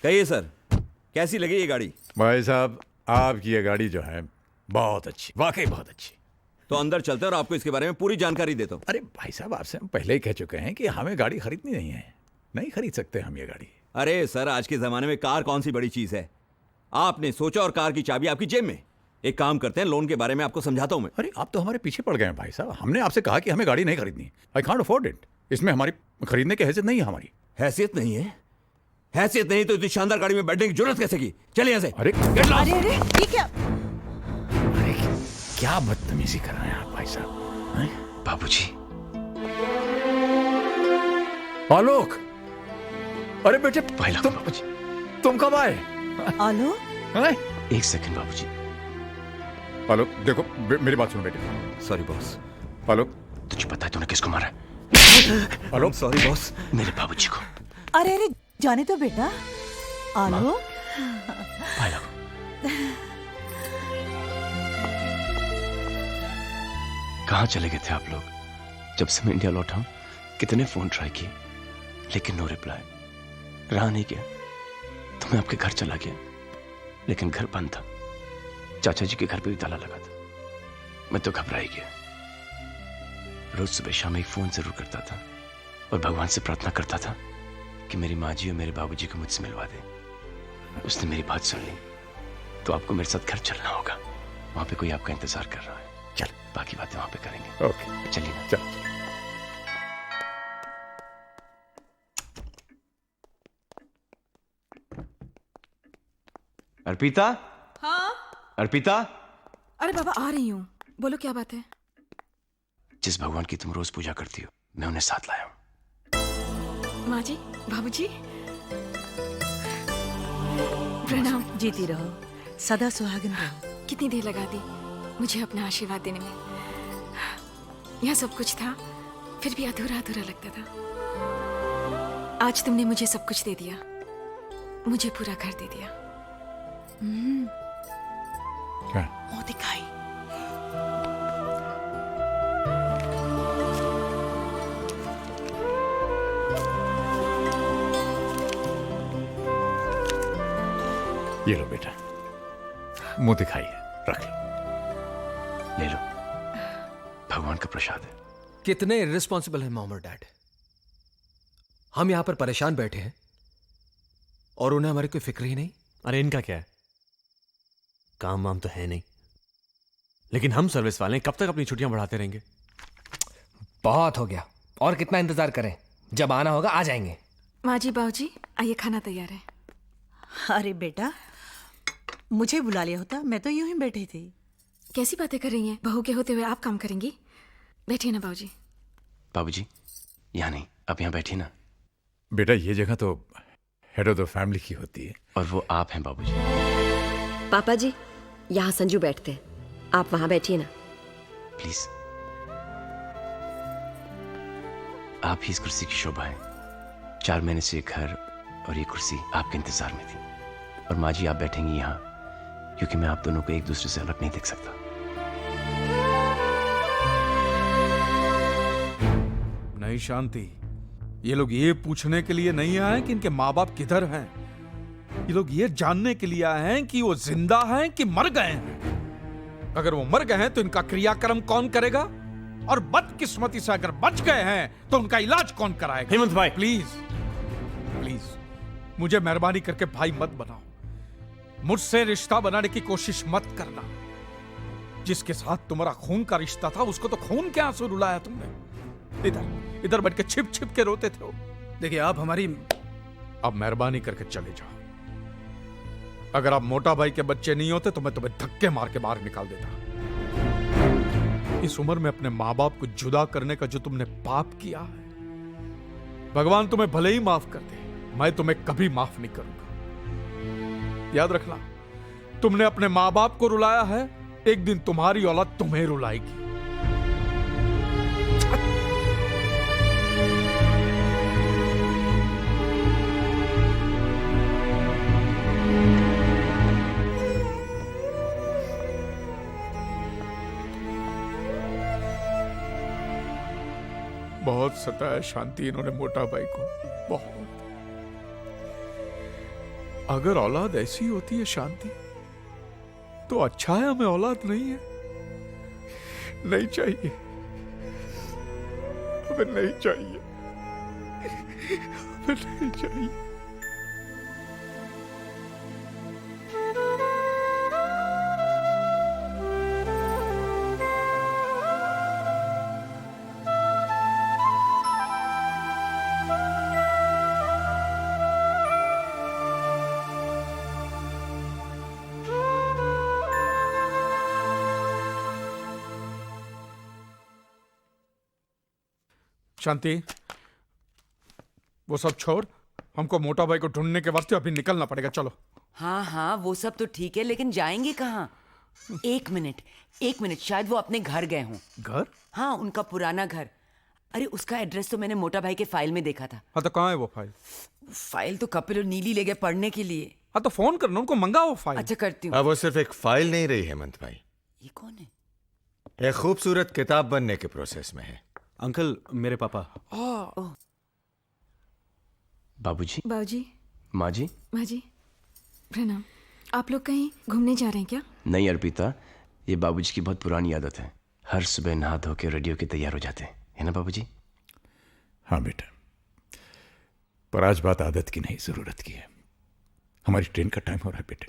कहिए सर, कैसी लगी ये गाड़ी? भाई साहब, आपकी ये गाड़ी जो है बहुत अच्छी, वाकई बहुत अच्छी। तो अंदर चलते हैं और आपको इसके बारे में पूरी जानकारी देता हूँ। अरे भाई साहब, आपसे हम पहले ही कह चुके हैं कि हमें गाड़ी खरीदनी नहीं है, नहीं खरीद सकते हम ये गाड़ी। अरे सर, आज के जमाने में कार कौन सी बड़ी चीज है? आपने सोचा और कार की चाबी आपकी जेब में। एक काम करते हैं, लोन के बारे में आपको समझाता हूँ मैं। अरे आप तो हमारे पीछे पड़ गए हैं भाई साहब। हमने आपसे कहा कि हमें गाड़ी नहीं खरीदनी। I can't afford it. इसमें हमारी खरीदने की हैसियत नहीं है हमारी। हैसियत नहीं है? हैसियत नहीं तो इतनी शानदार गाड़ी में बैठने की जरूरत कैसे की? चलिए यहाँ से। अरे अरे अरे ये क्या? अरे क्या बदतमीजी कर रहे हैं आप भाई साहब। बाबूजी। आलोक, अरे बेटे तुम कब आए? आलोक, एक सेकंड बाबूजी। आलोक देखो, मेरी बात सुनो बेटे। Sorry boss. आलोक, तुझे पता है तूने किसको मारा? आलोक सॉरी बॉस। मेरे बाबूजी को। अरे अरे जाने तो बेटा। आलोक, कहाँ चले गए थे आप लोग? जब से मैं इंडिया लौटा हूं कितने फोन ट्राई किए, लेकिन नो रिप्लाई। रहा नहीं गया तो मैं आपके घर चला गया, लेकिन घर बंद था। चाचा जी के घर पे भी ताला लगा था। मैं तो घबरा ही गया। रोज सुबह शाम एक फोन जरूर करता था और भगवान से प्रार्थना करता था कि मेरी माँ जी और मेरे बाबूजी को मुझसे मिलवा दे। उसने मेरी बात सुन ली तो आपको मेरे साथ घर चलना होगा। वहां पे कोई आपका इंतजार कर रहा है। चल, बाकी बातें वहां पे करेंगे। ओके चलिए ना। चल। अर्पिता। हाँ? अर्पिता, अरे बाबा आ रही हूँ, बोलो क्या बात है? जिस भगवान की तुम रोज पूजा करती हो मैं उन्हें साथ लाया हूँ। माँ जी, बाबूजी, प्रणाम। जीती रहो, सदा सुहागन रहो। कितनी देर लगा दी मुझे अपना आशीर्वाद देने में। यहाँ सब कुछ था, फिर भी अधूरा अधूरा लगता था। आज तुमने मुझे सब कुछ दे दिया, मुझे पूरा घर दे दिया। क्या? मुंह दिखाई। ये लो बेटा, मुंह दिखाइए, रख लो। ले लो, भगवान का प्रसाद है। कितने इर्रिस्पॉन्सिबल है मॉम और डैड। हम यहां पर परेशान बैठे हैं और उन्हें हमारी कोई फिक्र ही नहीं। अरे इनका क्या है, काम वाम तो है नहीं, लेकिन हम सर्विस वाले कब तक अपनी छुट्टियां बढ़ाते रहेंगे? बहुत हो गया, और कितना इंतजार करें? जब आना होगा आ जाएंगे। माँ जी, बाबूजी, आइए, खाना तैयार है। अरे बेटा, मुझे बुला लिया होता, मैं तो यूं ही बैठी थी। कैसी बातें कर रही हैं? बहू के होते हुए आप काम करेंगी? बैठिए ना बाबूजी। बाबूजी, यहाँ नहीं, अब यहाँ बैठिए ना। बेटा ये जगह तो हेड ऑफ द फैमिली की होती है। और वो आप हैं बाबूजी। पापा जी, यहाँ संजू बैठते हैं, आप वहां बैठिए ना। प्लीज। आप ही इस कुर्सी की शोभा है। 4 महीने से ये घर और ये कुर्सी आपके इंतजार में थी। और माँ जी, आप बैठेंगी यहाँ क्योंकि मैं आप दोनों को एक दूसरे से अलग नहीं देख सकता। नहीं शांति, ये लोग ये पूछने के लिए नहीं आए कि इनके माँ बाप किधर हैं। ये लोग ये जानने के लिए आए हैं कि वो जिंदा हैं कि मर गए हैं। अगर वो मर गए हैं तो इनका क्रियाक्रम कौन करेगा, और बदकिस्मती से अगर बच गए हैं तो उनका इलाज कौन कराएगा? हेमंत भाई, प्लीज प्लीज, मुझे मेहरबानी करके भाई मत बनाओ। मुझसे रिश्ता बनाने की कोशिश मत करना। जिसके साथ तुम्हारा खून का रिश्ता था उसको तो खून के आंसू रुलाया तुमने। इधर इधर बैठ के छिप छिप के रोते थे। देखिए आप हमारी, अब मेहरबानी करके चले जाओ। अगर आप मोटा भाई के बच्चे नहीं होते तो मैं तुम्हें धक्के मार के बाहर निकाल देता। इस उम्र में अपने माँ बाप को जुदा करने का जो तुमने पाप किया है, भगवान तुम्हें भले ही माफ कर दे, मैं तुम्हें कभी माफ नहीं करूंगा। याद रखना, तुमने अपने माँ बाप को रुलाया है, एक दिन तुम्हारी औलाद तुम्हें रुलाएगी। बहुत सताया शांति इन्होंने मोटा भाई को, बहुत। अगर औलाद ऐसी होती है शांति, तो अच्छा है हमें औलाद नहीं है। नहीं चाहिए, हमें नहीं चाहिए, हमें नहीं चाहिए। शांति, वो सब छोड़, हमको मोटा भाई को ढूंढने के वास्ते अभी निकलना पड़ेगा। चलो। हाँ हाँ, वो सब तो ठीक है, लेकिन जाएंगे कहाँ? एक मिनट, शायद वो अपने घर गए हों। घर? हाँ, उनका पुराना घर। अरे उसका एड्रेस तो मैंने मोटा भाई के फाइल में देखा था। हाँ तो कहाँ है वो फाइल? फाइल तो कपिल और नीली ले गए पढ़ने के लिए। हाँ तो फोन करना, उनको मंगाओ फाइल। अच्छा, करती हूँ। अब वो सिर्फ एक फाइल नहीं रही हेमंत भाई, ये कौन है? एक खूबसूरत किताब बनने के प्रोसेस में है। अंकल, मेरे पापा। बाबूजी, बाबूजी, माँ जी, माँ जी, प्रणाम। आप लोग कहीं घूमने जा रहे हैं क्या? नहीं अर्पिता, ये बाबूजी की बहुत पुरानी आदत है। हर सुबह नहा धो के रेडियो के तैयार हो जाते हैं, है ना बाबूजी? हाँ बेटा, पर आज बात आदत की नहीं, जरूरत की है। हमारी ट्रेन का टाइम हो रहा है बेटे।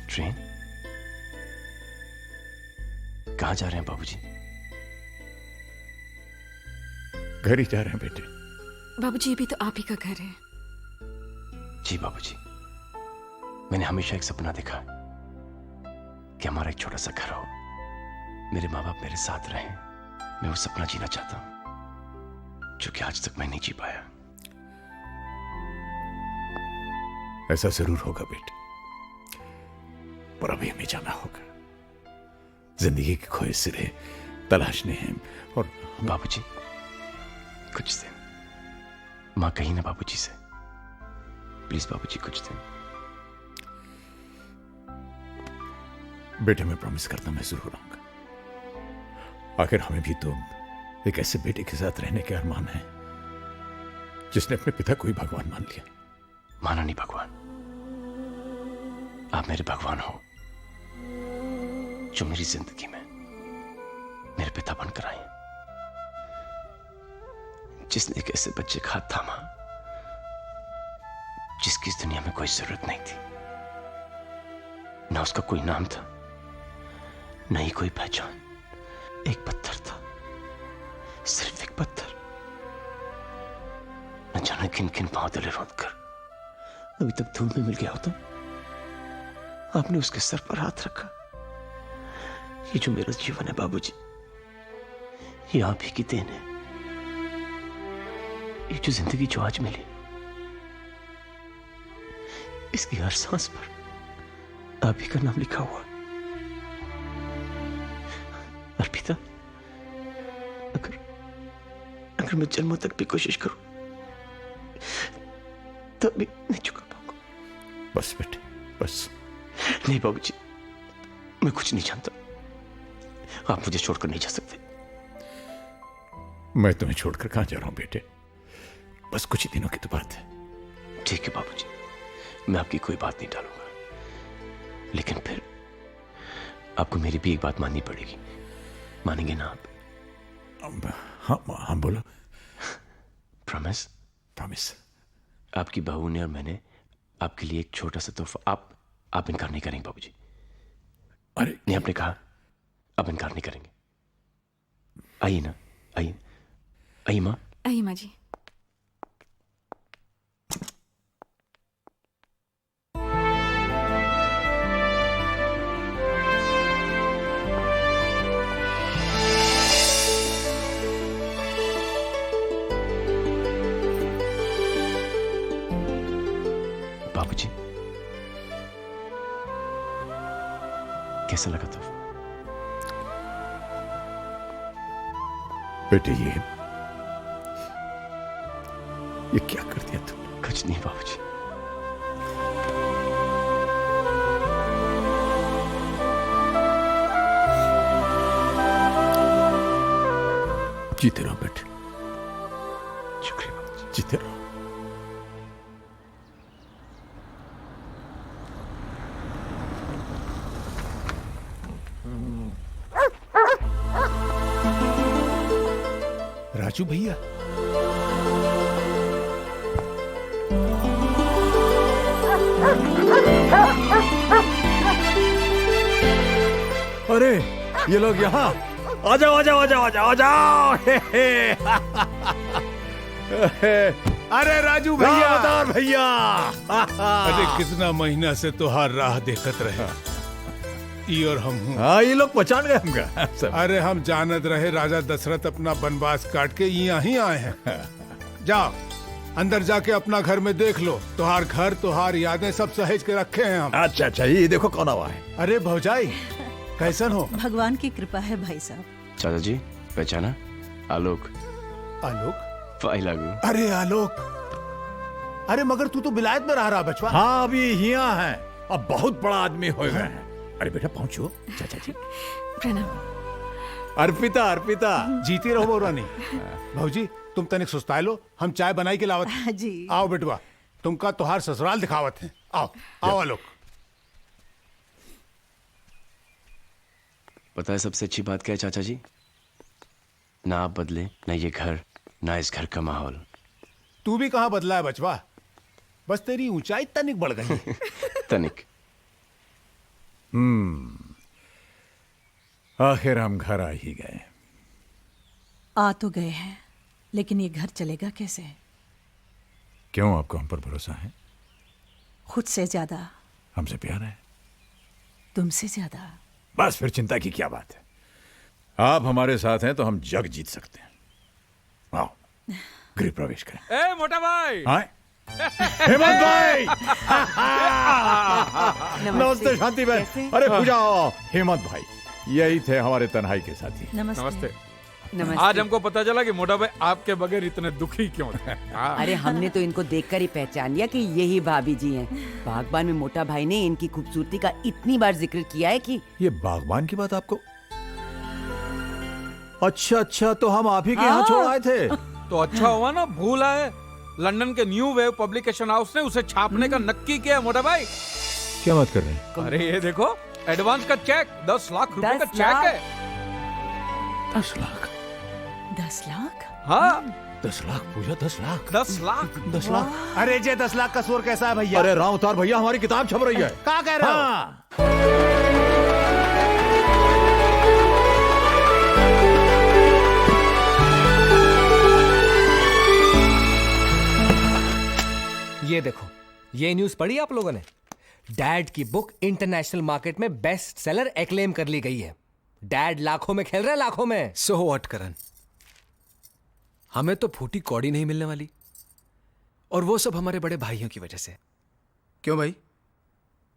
ट्रेन? कहाँ जा रहे हैं बाबूजी? घर ही जा रहे हैं बेटे। बाबूजी, ये भी तो आप ही का घर है। जी बाबूजी, मैंने हमेशा एक सपना देखा है कि हमारा एक छोटा सा घर हो, मेरे माँ बाप मेरे साथ रहें। मैं वो सपना जीना चाहता हूं जो कि आज तक मैं नहीं जी पाया। ऐसा जरूर होगा बेटे, पर अभी हमें जाना होगा। जिंदगी के खोए सिरे तलाशने हैं। और बाबूजी, कुछ दिन माँ कही ना बाबूजी से, प्लीज बाबूजी कुछ दिन। बेटे मैं प्रॉमिस करता, मैं जरूर आऊंगा। आखिर हमें भी तो एक ऐसे बेटे के साथ रहने के अरमान है जिसने अपने पिता को ही भगवान मान लिया। माना नहीं भगवान, आप मेरे भगवान हो, जो मेरी जिंदगी में मेरे पिता बनकर आए, जिसने एक ऐसे बच्चे का हाथ थामा जिसकी इस दुनिया में कोई जरूरत नहीं थी। ना उसका कोई नाम था, न ही कोई पहचान। एक पत्थर था, सिर्फ एक पत्थर। न जाने किन किन पांव तले रोंद कर अभी तक धूल में मिल गया होता। आपने उसके सर पर हाथ रखा। ये जो मेरा जीवन है बाबूजी, ये आप ही की देन है। ये जो जिंदगी जो आज मिली, इसकी हर सांस पर आप ही का नाम लिखा हुआ। अर्पिता, अगर मैं जन्मों तक भी कोशिश करूं तब भी नहीं चुका पाऊंगा। बस बेटे, बस। नहीं बाबूजी, मैं कुछ नहीं जानता। आप मुझे छोड़कर नहीं जा सकते। मैं तुम्हें छोड़कर कहां जा रहा हूं बेटे, बस कुछ ही दिनों की तो बात है। ठीक है बाबूजी, मैं आपकी कोई बात नहीं डालूंगा, लेकिन फिर आपको मेरी भी एक बात माननी पड़ेगी। मानेंगे ना आप? हाँ बोलो। प्रॉमिस? प्रॉमिस। आपकी बहू ने और मैंने आपके लिए एक छोटा सा तोहफा। आप इनकार नहीं करेंगे बाबूजी? अरे नहीं, आपने कहा आप इनकार नहीं करेंगे। आइए ना, आइए, आइए माँ। आइए माँ जी। बाबूजी, कैसा लगा तोहफा? बेटे ये क्या कर दिया तुमने? कुछ नहीं बाबूजी। जीते रहो बेटे, शुक्रिया बाबूजी। जीते रहो। राजू भैया। अरे ये लोग यहाँ, आ जाओ आ जाओ आ जाओ आ जाओ आ जाओ। अरे राजू भैया, अवतार भैया। अरे कितना महीना से तुहार राह देखत रहे, ई और हम हूँ। हाँ ये लोग पहचान गए हमका। अरे हम जानत रहे राजा दशरथ अपना वनवास काट के यहाँ ही आए हैं। जाओ अंदर जाके अपना घर में देख लो, तुहार घर तुहार यादें सब सहेज के रखे हैं हम। अच्छा अच्छा, ये देखो कौन आवा है। अरे भौजाई कैसन हो? भगवान की कृपा है भाई साहब। चाचा जी पहचाना? आलोक। आलोक? फाइल लागू। अरे आलोक, अरे मगर तू तो विलायत में रह रहा बचवा। हाँ अभी यहाँ है, अब बहुत बड़ा आदमी हो गए हैं। अरे बेटा पहुंचो। चाचा जी प्रणाम। अर्पिता अर्पिता। जीती रहो रानी। भौजी तुम तनिक सुस्ताए लो, हम चाय बनाई के लावत। जी आओ बेटवा, तुमका तुहार ससुराल दिखावत है। आओ आओ आलोक। पता है सबसे अच्छी बात क्या है चाचा जी? ना आप बदले, ना ये घर, ना इस घर का माहौल। तू भी कहाँ बदला है बचवा, बस तेरी ऊंचाई तनिक बढ़ गई। तनिक। आखिर हम घर आ ही गए। आ तो गए हैं, लेकिन ये घर चलेगा कैसे? क्यों, आपको हम पर भरोसा है? खुद से ज्यादा, हमसे प्यार है? तुमसे ज्यादा। बस फिर चिंता की क्या बात है। आप हमारे साथ हैं तो हम जग जीत सकते हैं। आओ गृह प्रवेश करें। ए मोटा भाई। हाँ? हेमंत भाई। नमस्ते शांति बहन। अरे पूजा, हेमंत भाई यही थे हमारे तन्हाई के साथी। नमस्ते। नमस्ते। आज हमको पता चला कि मोटा भाई आपके बगैर इतने दुखी क्यों थे। अरे हमने तो इनको देखकर ही पहचान लिया कि यही भाभी जी हैं। बागबान में मोटा भाई ने इनकी खूबसूरती का इतनी बार जिक्र किया है कि। ये बागबान की बात आपको? अच्छा अच्छा, तो हम आप ही के यहाँ छोड़ आए थे। तो अच्छा हुआ ना, भूल आए। लंदन के न्यू वेव पब्लिकेशन हाउस ने उसे छापने का नक्की किया है मोटा भाई। क्या बात कर रहे हैं? अरे ये देखो, एडवांस का चेक 10 लाख रुपए का 10 चेक है। 10 लाख? 10 लाख? हाँ 10 लाख पूजा, 10 लाख? 10 लाख। 10 लाख? अरे जे 10 लाख का शोर कैसा है भैया? अरे राम अवतार भैया, हमारी किताब छप रही है। क्या कह रहे हो? ये देखो, ये न्यूज़ पढ़ी आप लोगों ने? डैड की बुक इंटरनेशनल मार्केट में बेस्ट सेलर एक्लेम कर ली गई है। डैड लाखों में खेल रहे हैं, लाखों में। सो व्हाट करण, हमें तो फूटी कौड़ी नहीं मिलने वाली, और वो सब हमारे बड़े भाइयों की वजह से। क्यों भाई,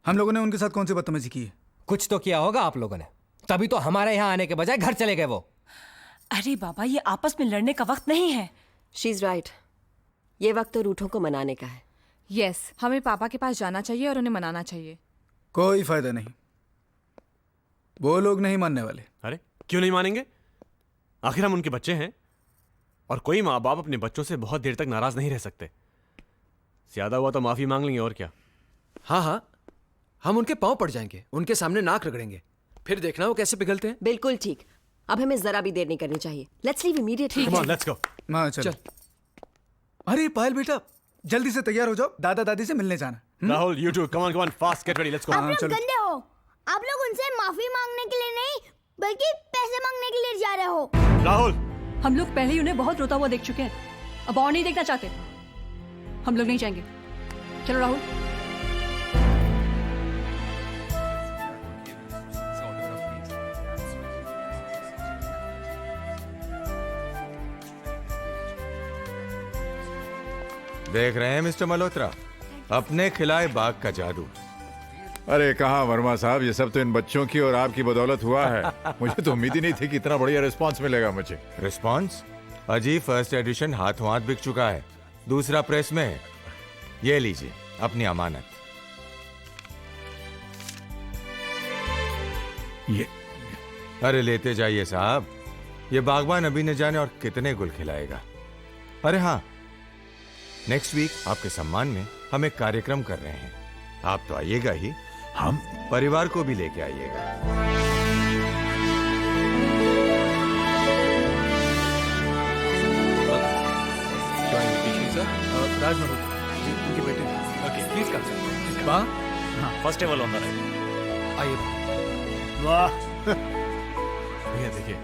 हम लोगों ने उनके साथ कौन सी बदतमीजी की है? कुछ तो किया होगा आप लोगों ने, तभी तो हमारे यहां आने के बजाय घर चले गए वो। अरे बाबा, ये आपस में लड़ने का वक्त नहीं है। शी इज राइट, ये वक्त तो रूठों को मनाने का है। यस, हमें पापा के पास जाना चाहिए और उन्हें मनाना चाहिए। कोई फायदा नहीं, वो लोग नहीं मानने वाले। अरे क्यों नहीं मानेंगे? आखिर हम उनके बच्चे हैं, और कोई माँ बाप अपने बच्चों से बहुत देर तक नाराज नहीं रह सकते। ज्यादा हुआ तो माफी मांग लेंगे, और क्या। हाँ हाँ, हम उनके पांव पड़ जाएंगे, उनके सामने नाक रगड़ेंगे, फिर देखना वो कैसे पिघलते हैं। बिल्कुल ठीक, अब हमें जरा भी देर नहीं करनी चाहिए। Let's leave immediately. Come on, let's go. हाँ चल। अरे पायल बेटा, जल्दी से तैयार हो जाओ, दादा दादी से मिलने जाना। Rahul, you too, come on, fast, get ready, let's go. आप लोग गंदे हो, आप लोग उनसे माफी मांगने के लिए नहीं बल्कि पैसे मांगने के लिए जा रहे हो। राहुल, हम लोग पहले ही उन्हें बहुत रोता हुआ देख चुके हैं, अब और नहीं देखना चाहते। हम लोग नहीं जाएंगे। चलो राहुल। देख रहे हैं मिस्टर मल्होत्रा, अपने खिलाए बाग का जादू। अरे कहाँ वर्मा साहब, ये सब तो इन बच्चों की और आपकी बदौलत हुआ है। मुझे तो उम्मीद ही नहीं थी कि इतना बढ़िया रिस्पांस मिलेगा मुझे। रिस्पांस? अजी फर्स्ट एडिशन हाथों हाथ बिक चुका है, दूसरा प्रेस में है। ये लीजिए अपनी अमानत। ये अरे लेते जाइए साहब, ये बागबान अभी न जाने और कितने गुल खिलाएगा। अरे हाँ, नेक्स्ट वीक आपके सम्मान में हम एक कार्यक्रम कर रहे हैं, आप तो आइएगा ही, हम परिवार को भी लेके आइएगा। राज मरोग जी उनके बेटे ओके प्लीज कम सर बा हाँ first table on the right आइए वाह भैया देखिए